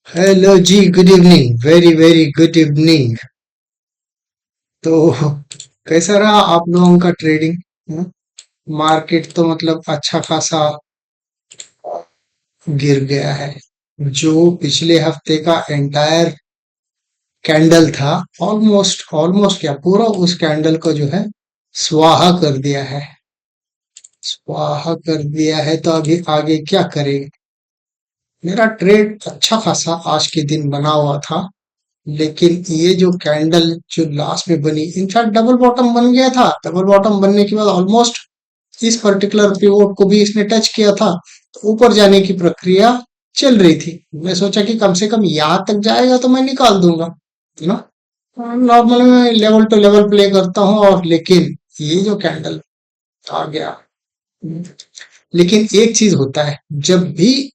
Hello जी, good evening, very very good evening. तो कैसा रहा आप लोगों का ट्रेडिंग? मार्केट तो मतलब अच्छा खासा गिर गया है। जो पिछले हफ्ते का एंटायर कैंडल था, ऑलमोस्ट ऑलमोस्ट क्या पूरा उस कैंडल को जो है स्वाहा कर दिया है। स्वाहा कर दिया है, तो अभी आगे क्या करें? मेरा ट्रेड अच्छा खासा आज के दिन बना हुआ था, लेकिन ये जो कैंडल जो लास्ट में बनी, इनफैक्ट डबल बॉटम बन गया था। डबल बॉटम बनने के बाद ऑलमोस्ट इस पर्टिकुलर पिवोट को भी इसने टच किया था, तो ऊपर जाने की प्रक्रिया चल रही थी। मैं सोचा कि कम से कम यहाँ तक जाएगा तो मैं निकाल दूंगा, यू नो। नॉर्मली मैं लेवल टू लेवल प्ले करता हूँ, और लेकिन ये जो कैंडल आ गया। लेकिन एक चीज होता है, जब भी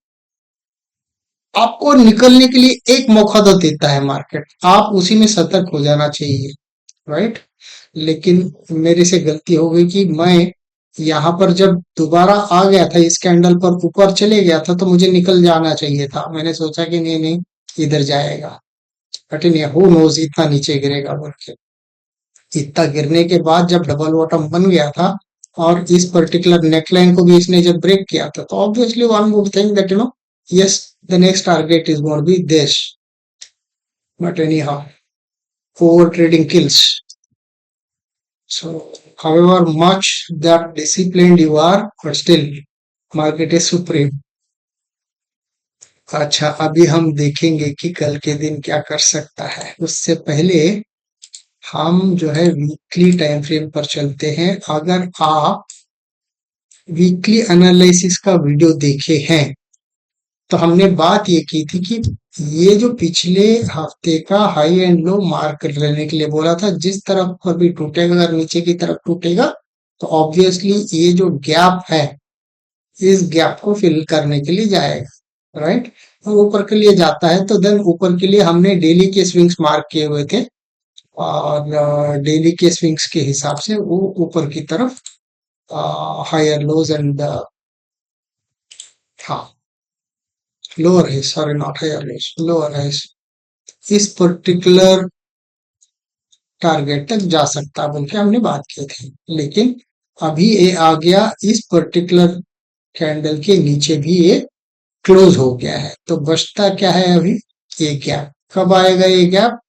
आपको निकलने के लिए एक मौका तो देता है मार्केट, आप उसी में सतर्क हो जाना चाहिए, राइट। लेकिन मेरे से गलती हो गई कि मैं यहाँ पर जब दोबारा आ गया था, इस कैंडल पर ऊपर चले गया था, तो मुझे निकल जाना चाहिए था। मैंने सोचा कि नहीं नहीं, इधर जाएगा, बट नहीं, हु नोज इतना नीचे गिरेगा बोल के। इतना गिरने के बाद जब डबल बॉटम बन गया था, और इस पर्टिकुलर नेकलाइन को भी इसने जब ब्रेक किया था, तो obviously one would think that yes, the next target is going to be this. But anyhow, over trading kills. So, however much that disciplined you are, but still, market is supreme. अच्छा, अभी हम देखेंगे कि कल के दिन क्या कर सकता है। उससे पहले हम जो है वीकली टाइम फ्रेम पर चलते हैं। अगर आप वीकली एनालिसिस का वीडियो देखे हैं, तो हमने बात ये की थी कि ये जो पिछले हफ्ते का हाई एंड लो मार्क कर लेने के लिए बोला था, जिस तरफ पर भी टूटेगा, अगर नीचे की तरफ टूटेगा, तो ऑब्वियसली ये जो गैप है, इस गैप को फिल करने के लिए जाएगा, राइट। और ऊपर के लिए जाता है, तो देन ऊपर के लिए हमने डेली के स्विंग्स मार्क किए हुए थे, और डेली के स्विंग्स के हिसाब से वो ऊपर की तरफ हायर लोज एंड हाँ, लोअर है, sorry not higher lows, lower है, इस पर्टिकुलर टारगेट तक जा सकता बोल के हमने बात की थी। लेकिन अभी ये आ गया, इस पर्टिकुलर कैंडल के नीचे भी ये क्लोज हो गया है, तो बचता क्या है अभी? ये गैप। कब आएगा ये गैप?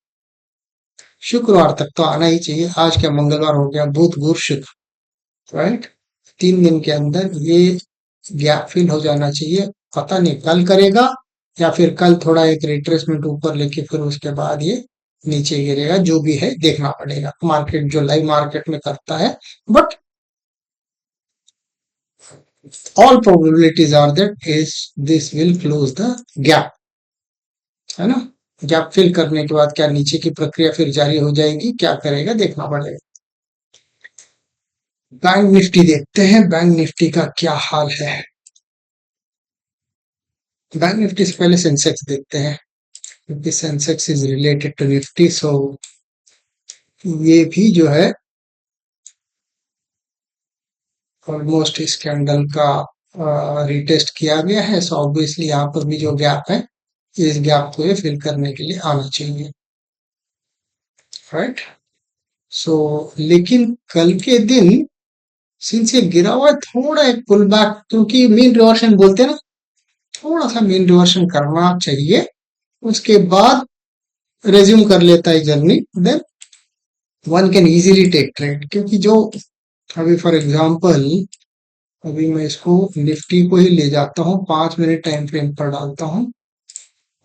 शुक्रवार तक तो आना ही चाहिए। आज क्या मंगलवार हो गया, बुध गुरु शुक्र, राइट। 3 दिन के अंदर ये गैप फिल हो जाना चाहिए। पता नहीं कल करेगा, या फिर कल थोड़ा एक रिट्रेसमेंट ऊपर लेके फिर उसके बाद ये नीचे गिरेगा। जो भी है देखना पड़ेगा, मार्केट जो लाइव मार्केट में करता है। But all probabilities are that is this will close the gap, है ना। गैप फिल करने के बाद क्या नीचे की प्रक्रिया फिर जारी हो जाएगी, क्या करेगा देखना पड़ेगा। बैंक निफ्टी देखते हैं, बैंक निफ्टी का क्या हाल है। बैंक निफ्टी से पहले सेंसेक्स देखते हैं, क्योंकि Sensex is related to Nifty. So ये भी जो है ऑलमोस्ट इस कैंडल का रिटेस्ट किया गया है। सो ऑब्वियसली यहाँ पर भी जो गैप है, इस गैप को ये फिल करने के लिए आना चाहिए, राइट। सो लेकिन कल के दिन सिंस ये गिरा हुआ है, थोड़ा एक पुल बैक, क्योंकि मीन रिवर्शन बोलते हैं ना, थोड़ा सा मीन रिवर्शन करना चाहिए। उसके बाद रेज्यूम कर लेता है journey, then one can easily take trade. क्योंकि जो अभी फॉर एग्जांपल, अभी मैं इसको निफ्टी को ही ले जाता हूँ, 5 मिनट टाइम फ्रेम पर डालता हूँ।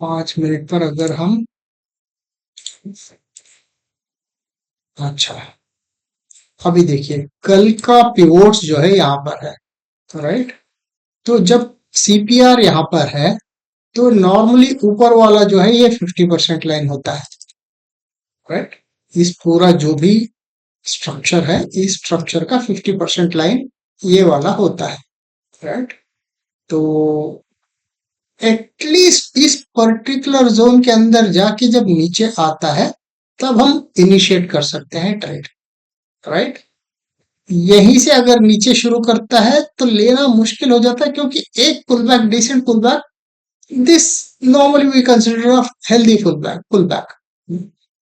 5 मिनट पर अगर हम, अच्छा, अभी देखिए कल का पिवोट्स जो है यहाँ पर है, राइट। तो जब सीपीआर यहाँ पर है, तो नॉर्मली ऊपर वाला जो है ये 50% लाइन होता है, राइट। इस पूरा जो भी स्ट्रक्चर है, इस स्ट्रक्चर का 50% लाइन ये वाला होता है, राइट। तो एटलीस्ट इस पर्टिकुलर जोन के अंदर जाके जब नीचे आता है, तब हम इनिशिएट कर सकते हैं ट्रेड, राइट। यहीं से अगर नीचे शुरू करता है तो लेना मुश्किल हो जाता है, क्योंकि एक pullback, decent pullback this normally we consider a healthy pull back.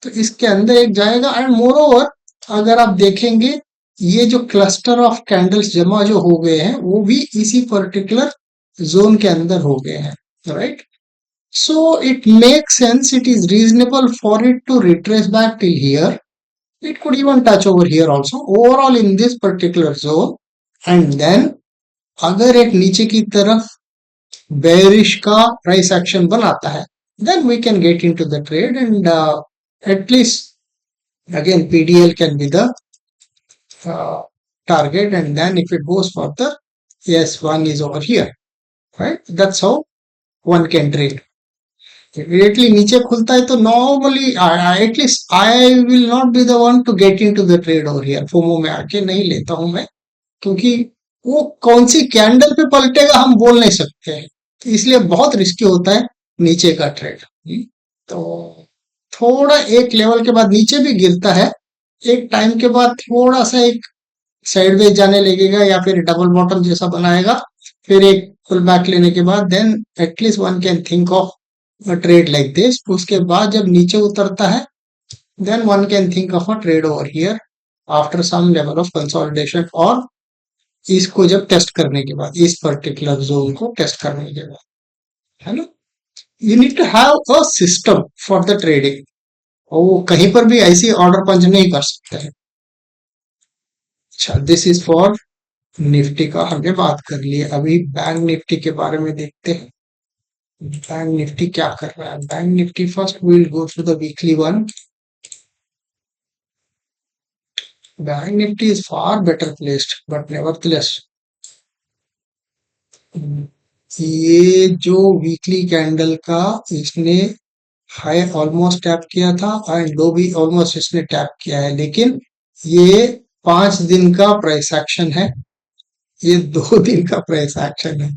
तो इसके अंदर एक जाएगा, एंड मोर ओवर अगर आप देखेंगे ये जो क्लस्टर ऑफ कैंडल्स जमा जो हो गए हैं वो भी इसी पर्टिकुलर जोन के अंदर हो गए हैं, right? So it makes sense, it is reasonable for it to retrace back till here. It could even touch over here also, overall in this particular zone. And then अगर एक नीचे की तरफ bearish का price action बनाता है, then we can get into the trade, and at least again PDL can be the uh, target, and then if it goes further, yes, one is over here, right? That's how one can trade. Immediately नीचे खुलता है तो normally at least I will not be the one to get into the trade over here, FOMO में आके नहीं लेता हूं मैं, क्योंकि वो कौन सी कैंडल पे पलटेगा हम बोल नहीं सकते हैं, तो इसलिए बहुत रिस्की होता है नीचे का ट्रेड। तो थोड़ा एक लेवल के बाद नीचे भी गिरता है, एक टाइम के बाद थोड़ा सा एक साइडवेज जाने लगेगा या फिर डबल बॉटम जैसा बनाएगा, फिर एक पुल बैक लेने के बाद then at least one can think of a trade like this। उसके बाद जब नीचे उतरता है then one can think of a trade over here after some level of consolidation, और इसको जब टेस्ट करने के बाद, इस पर्टिकुलर जोन को टेस्ट करने के बाद, है ना? You need to have a system for the trading, और वो कहीं पर भी ऐसी ऑर्डर पंच नहीं कर सकते हैं। अच्छा, दिस इज फॉर निफ्टी का हमने बात कर ली। अभी बैंक निफ्टी के बारे में देखते हैं, बैंक निफ्टी क्या कर रहा है। Bank Nifty first will go to the weekly one. Bank Nifty is far better placed, but nevertheless, ये जो वीकली कैंडल का इसने हाई ऑलमोस्ट टैप किया था एंड लो भी ऑलमोस्ट इसने टैप किया है, लेकिन ये 5 दिन का प्राइस एक्शन है, ये 2 दिन का प्राइस एक्शन है,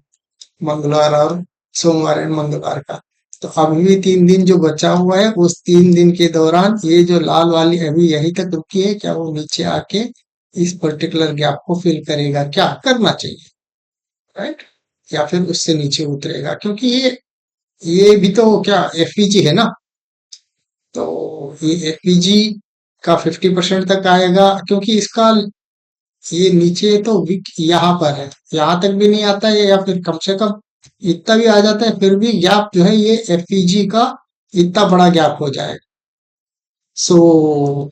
मंगलवार और सोमवार एंड मंगलवार का। तो अभी भी 3 दिन जो बचा हुआ है, उस 3 दिन के दौरान ये जो लाल वाली अभी यहीं तक रुकी है, क्या वो नीचे आके इस पर्टिकुलर गैप को फिल करेगा? क्या करना चाहिए, राइट? या फिर उससे नीचे उतरेगा, क्योंकि ये भी तो क्या एफपीजी है ना, तो ये एफपीजी का 50% तक आएगा, क्योंकि इसका ये नीचे तो विक यहाँ पर है, यहाँ तक भी नहीं आता है, या फिर कम से कम इतना भी आ जाता है, फिर भी गैप जो है ये एफपीजी का इतना बड़ा गैप हो जाएगा। So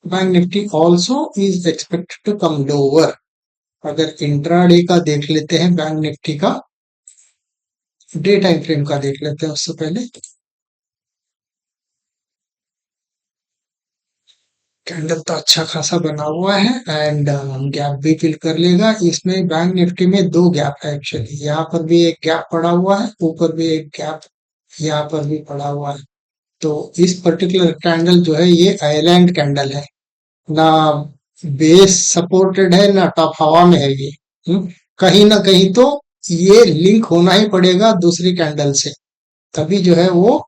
Bank Nifty also is expected to come lower. अगर इंट्राडे का देख लेते हैं, बैंक निफ्टी का डे टाइम फ्रेम का देख लेते हैं उससे पहले। कैंडल तो अच्छा खासा बना हुआ है एंड गैप भी फिल कर लेगा। इसमें बैंक निफ्टी में 2 गैप है एक्चुअली, यहाँ पर भी एक गैप पड़ा हुआ है, ऊपर भी एक गैप यहाँ पर भी पड़ा हुआ है। तो इस पर्टिकुलर कैंडल जो है ये आइलैंड कैंडल है, ना बेस सपोर्टेड है ना टॉप हवा में है ये। कहीं ना कहीं तो ये लिंक होना ही पड़ेगा दूसरी कैंडल से, तभी जो है वो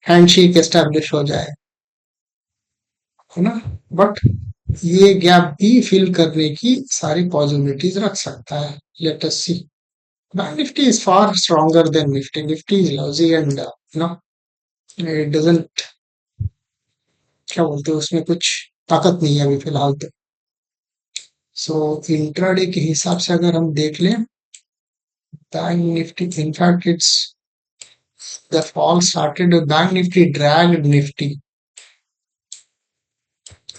हैंडशेक एस्टेब्लिश हो जाए, है ना? बट ये गैप भी फिल करने की सारी पॉसिबिलिटीज रख सकता है। Let us see. Bank Nifty is far stronger than Nifty. Nifty is lousy and no, it doesn't, क्या बोलते हैं, उसमें कुछ ताकत नहीं है अभी फिलहाल तो। सो इंट्राडे के हिसाब से अगर हम देख लें, bank Nifty in fact it's the fall started, bank Nifty dragged Nifty.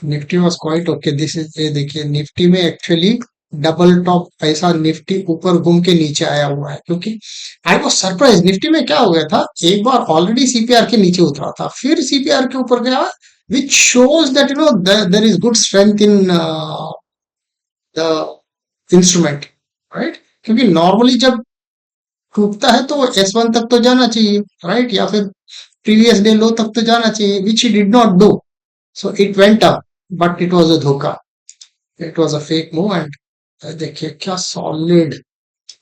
Nifty was quite okay. This is, ये देखिए निफ्टी में एक्चुअली डबल टॉप ऐसा निफ्टी ऊपर घूम के नीचे आया हुआ है, क्योंकि आई वॉज सरप्राइज। निफ्टी में क्या हो गया था, एक बार ऑलरेडी सीपीआर के नीचे उतरा था, फिर सीपीआर के ऊपर गया, which shows that you know there is good strength in the instrument, right? क्योंकि नॉर्मली जब टूटता है तो S1 तक तो जाना चाहिए, राइट? या फिर प्रीवियस डे लो तक तो जाना चाहिए, which he did not do. So it went up, but it was a धोखा, it was a fake move. And देखिए क्या सॉलिड,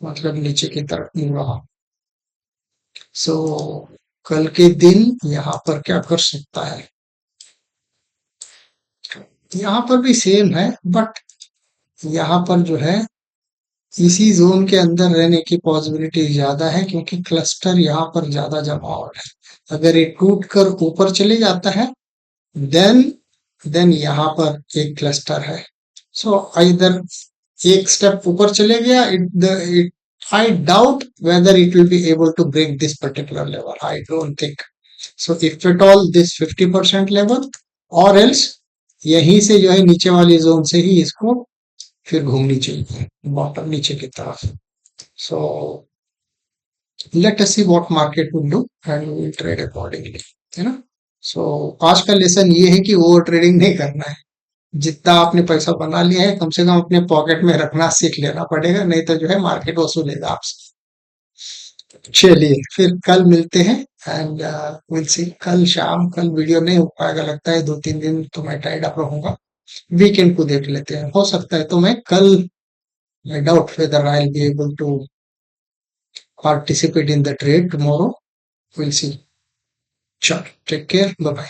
मतलब नीचे की तरफ मूव रहा। सो कल के दिन यहाँ पर क्या कर सकता है, यहाँ पर भी सेम है, बट यहाँ पर जो है इसी जोन के अंदर रहने की पॉसिबिलिटी ज्यादा है क्योंकि क्लस्टर यहाँ पर ज्यादा जमा हो रहा है। अगर ये टूट कर ऊपर चले जाता है देन देन यहाँ पर एक क्लस्टर है। सो इधर एक स्टेप ऊपर चले गया, it I doubt whether it will be able to break this particular level. I don't think. So if at all this 50% level or else यहीं से जो है नीचे वाली जोन से ही इसको फिर घूमनी चाहिए बॉटम नीचे की तरफ। So let us see what market will do and we will trade accordingly, है ना। सो आज का लेसन ये है कि ओवर ट्रेडिंग नहीं करना है। जितना आपने पैसा बना लिया है कम से कम अपने पॉकेट में रखना सीख लेना पड़ेगा, नहीं तो जो है मार्केट वसूलेगा आपसे। चलिए फिर कल मिलते हैं एंड विल सी। कल शाम कल वीडियो नहीं हो पाएगा लगता है, 2-3 दिन तो मैं टाइड अप रहूंगा। वीकेंड को देख लेते हैं, हो सकता है तो मैं कल, I doubt whether I will be able to participate in the trade tomorrow, will see. चलो टेक केयर, बाय बाय।